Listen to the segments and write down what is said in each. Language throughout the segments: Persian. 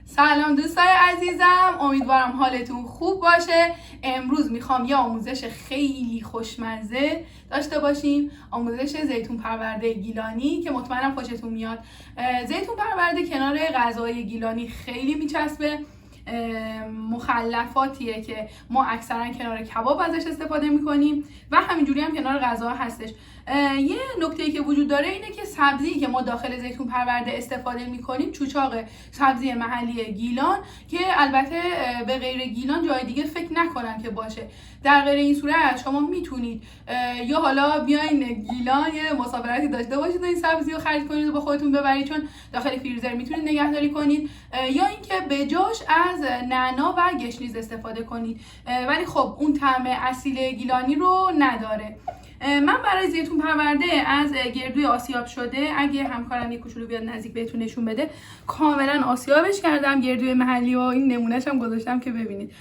سلام دوستای عزیزم، امیدوارم حالتون خوب باشه. امروز میخوام یه آموزش خیلی خوشمزه داشته باشیم، آموزش زیتون پرورده گیلانی که مطمئنم خوشتون میاد. زیتون پرورده کنار غذای گیلانی خیلی میچسبه، مخلفاتیه که ما اکثرا کنار کباب ازش استفاده میکنیم و همینجوری هم کنار غذا هستش. یه نکته‌ای که وجود داره اینه که سبزی که ما داخل زیتون پرورده استفاده میکنیم چوچاق سبزی محلی گیلان که البته به غیر گیلان جای دیگه فکر نکنم که باشه. در غیر این صورت شما میتونید یا حالا بیاین گیلان یه مسافرتی داشته باشید و این سبزی رو خرید کنید و با خودتون ببرید چون داخل فریزر میتونید نگهداری کنید، یا اینکه به جاش از نعنا و گشنیز استفاده کنید، ولی خب اون طعم اصیل گیلانی رو نداره. من برای زیتون پرورده از گردوی آسیاب شده، اگه همکارم یه کوچولو بیاد نزدیک بهتون نشون بده، کاملا آسیابش کردم. گردوی محلی و این نمونهش هم گذاشتم که ببینید.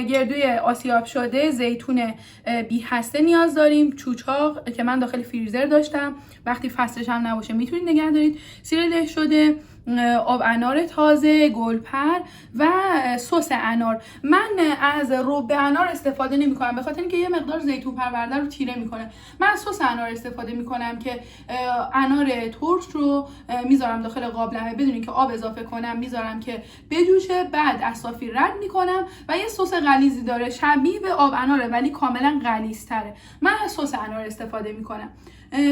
گردوی آسیاب شده، زیتون بی هسته نیاز داریم، چوچاق که من داخل فریزر داشتم، وقتی فصلش هم نباشه میتونید نگه دارید، سیر له شده، آب انار تازه، گلپر و سس انار. من از رب انار استفاده نمی کنم به خاطر اینکه یه مقدار زیتون پرورده رو تیره میکنه. من از سس انار استفاده میکنم که انار ترش رو میذارم داخل قابلمه بدون اینکه آب اضافه کنم، میذارم که بجوشه، بعد از صافی رد میکنم و یه سس غلیظی داره، شبیه به آب اناره ولی کاملا غلیظ‌تره. من از سس انار استفاده میکنم.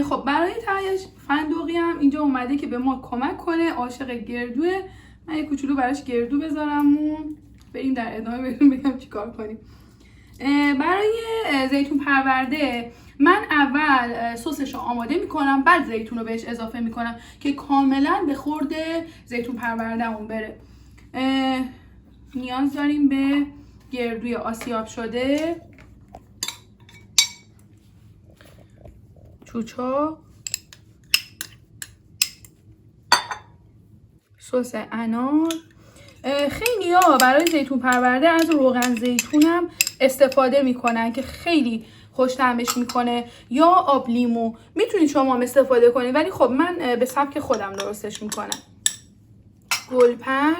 خب برای تهیه‌اش فندقی هم اینجا اومده که به ما کمک کنه. عاشق گردوه، من یه کوچولو براش گردو بذارم و بریم در ادامه بهتون بگم چیکار کنیم. برای زیتون پرورده من اول سسش رو آماده میکنم، بعد زیتون رو بهش اضافه میکنم که کاملا به خورد زیتون پرورده‌مون بره. نیاز داریم به گردوی آسیاب شده، چوچاق، سس انار. خیلی ها برای زیتون پرورده از روغن زیتون هم استفاده میکنن که خیلی خوش طعمش میکنه، یا آب لیمو میتونید شما هم استفاده کنید، ولی خب من به سبک خودم درستش میکنم. گلپر،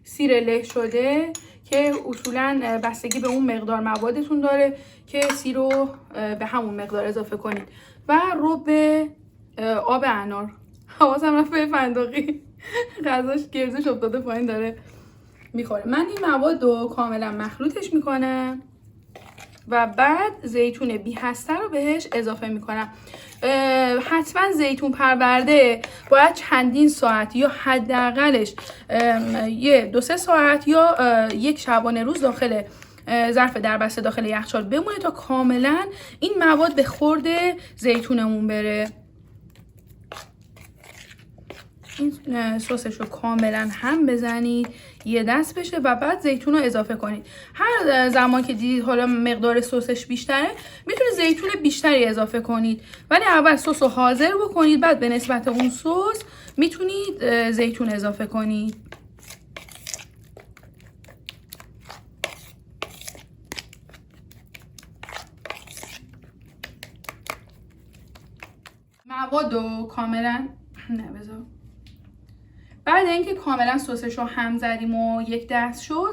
سیر له شده که اصولا بستگی به اون مقدار موادتون داره که سیر رو به همون مقدار اضافه کنید، و رب آب انار. حواسم رفت به فندقی، غذاش گردوش افتاده پایین داره میخوره. من این مواد رو کاملا مخلوطش میکنم و بعد زیتون بی هسته رو بهش اضافه میکنم. حتما زیتون پرورده باید چندین ساعت یا حداقلش یه 2-3 ساعت یا یک شبانه روز داخل ظرف دربسته داخل یخچال بمونه تا کاملا این مواد به خورد زیتونمون بره. این سسش رو کاملا هم بزنید یه دست بشه و بعد زیتون رو اضافه کنید. هر زمان که دیدید حالا مقدار سسش بیشتره میتونید زیتون بیشتری اضافه کنید، ولی اول سس رو حاضر بکنید، بعد به نسبت اون سس میتونید زیتون اضافه کنید. مواد رو کاملا بعد اینکه کاملا سسش رو هم زدیم و یک دست شد،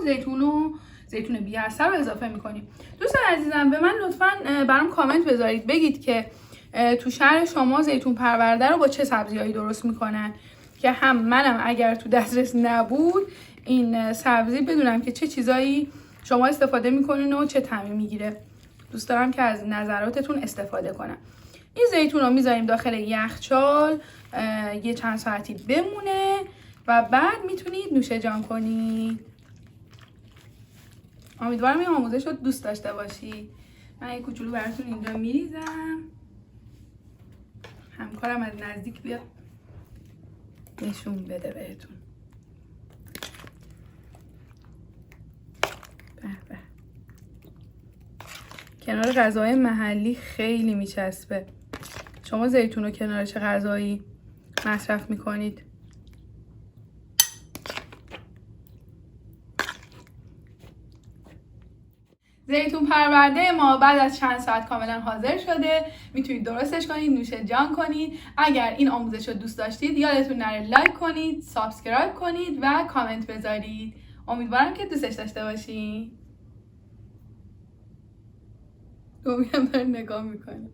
زیتون بی هسته رو اضافه میکنیم. دوستان عزیزم به من لطفاً برام کامنت بذارید، بگید که تو شهر شما زیتون پرورده رو با چه سبزیایی درست میکنن که هم منم اگر تو دسترس نبود این سبزی بدونم که چه چیزایی شما استفاده میکنین و چه طعمی میگیره. دوست دارم که از نظراتتون استفاده کنم. این زیتون رو میذاریم داخل یخچال یه چند ساعتی بمونه و بعد میتونید نوش جان کنید. امیدوارم این آموزش رو دوست داشته باشی. من یه کوچولو براتون اینجا میریزم، همکارم از نزدیک بیاد نشون بده بهتون. به به، کنار غذای محلی خیلی میچسبه. شما زیتون رو کنار چه غذایی مصرف میکنید؟ زیتون پرورده ما بعد از چند ساعت کاملا حاضر شده. میتونید درستش کنید، نوش جان کنید. اگر این آموزش رو دوست داشتید یادتون نره لایک کنید، سابسکرایب کنید و کامنت بذارید. امیدوارم که دوستش داشته باشین. دوباره داره نگاه میکنه.